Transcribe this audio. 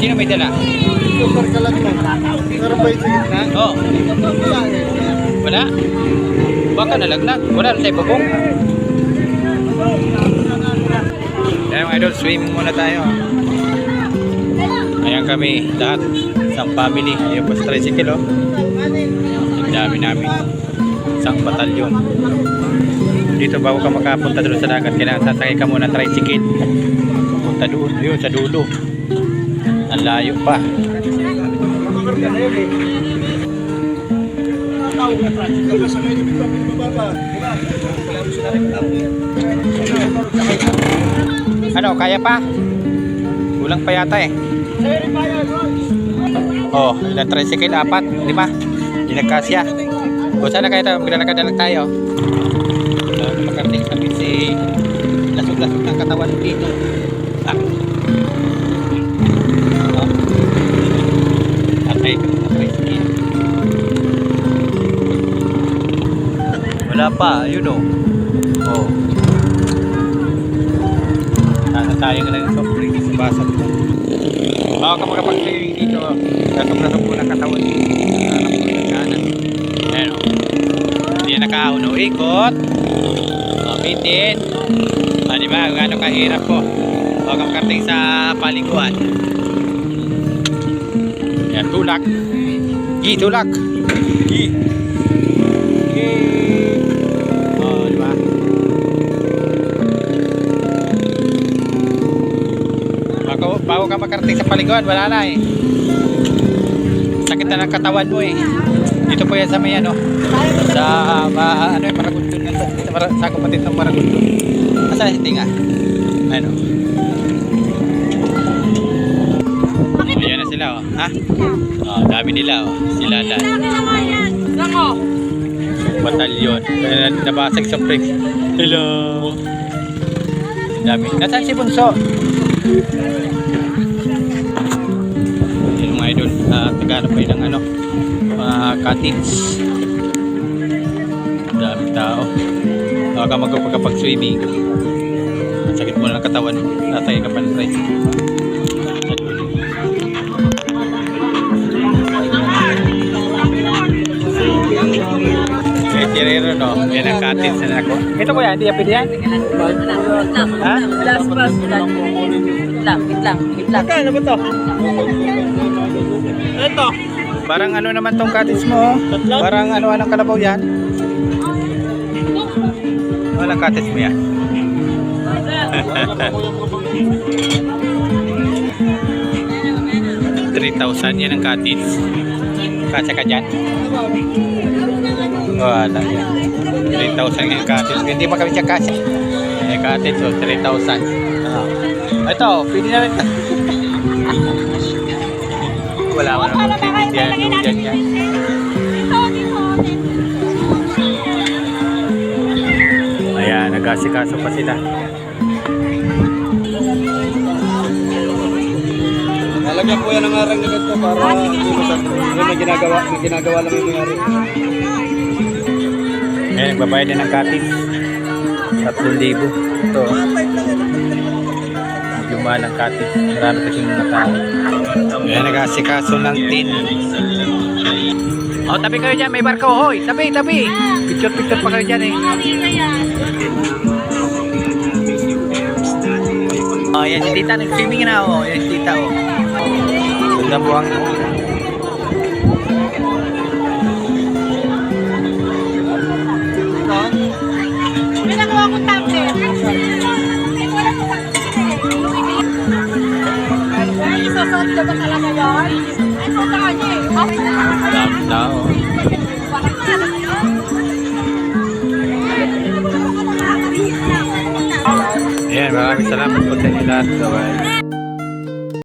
Sino may dala? Super kalat mo. Meron ba yung sigit na? Oo. Wala eh. Wala? Baka nalaglag. Wala na tayo babong. Ayan mga idol, swimming muna tayo. Ayan kami, lahat. Isang family. Ayan po sa tricycle, oh. Ang dami namin. Isang batalyon. Dito bago ka makapunta doon sa dagat, kailangan sasakay ka muna ng tricycle. Punta doon, yun sa dulo. Ang layo pa. Ano, kaya pa? Kulang pa yata eh. Oh, ilang tricycle? 4, 5. Hindi nagkasya. O sana kaya tayo, maglalakad na lang tayo. Makarating kami si lasog-lasog ng katawan dito. Okay, tricycle. Wala pa, yun o. Oh. Tayo ka lang yung soft drink sa basa ko. Baka ka makapag-swimming dito. Lasog-lasog po ng katawan dito. Ayan o. Hindi na nakahon o. Ikot. Bitin. Diba? Gano'ng kahirap po. Baka makarating sa paliguan. Ayan, tulak. Tulak. Oh, diba? Bago ka makarating sa paliguan, wala na eh. Sakit na ng katawan mo eh. Dito po yan sa may ano. Sa ano yung Maragondon nito. Sa kapatid ng Maragondon. Asa si Tinga? Ano? Ayan na sila oh. Ha? Oh, dami nila oh. Sila lahat. Batalyon. Nabasag sa break. Hello. Dami. Nasaan si Bunso? Yung mga idol. Taganap pa ng ano. Cottage. Daming tao. Baka magpagpag-swimming. Sakit mo na ng katawan. Natay ka pa ng price. Tirero no, yan ang cottage na ako. Ito ko yan, hindi pwede yan? Ha? Last pass lang. Hitlang. Ano ba to? Ito. Parang ano naman tong cottage mo? Parang ano anong kalabaw yan? Walang cottage mo yan. 3,000 yan ang cottage. Kasya ka dyan? Wala yan. 3,000 yung cottage. Hindi pa kami siya kasya. May cottage so 3,000. Ito, pwede na rin. Wala mo naman pipindihan dyan yan. Ayan, nag-asikaso pa sila. Nalagyan po yan ng arang na ganito para hindi masyado. May ginagawa lang yung nangyari. Ayan, nagbabayad din ng cottage. 3,000. Ito. Mahal ang cottage. Marami kasi mga tao. Ayan, nag-asikaso ng tin. Oh, tabi kayo dyan. May barko. Hoy, tabi. Picture pa kayo dyan eh. Oh, yan si tita. Nag-swimming na oh. Yan si tita oh. Ganda buwang. May nagawa ko tablet. Isasot ka ba talaga yun? Ay, punta ka niya eh. Dami tao. Ayan, maraming salamat po sa inyo lahat. Bye-bye.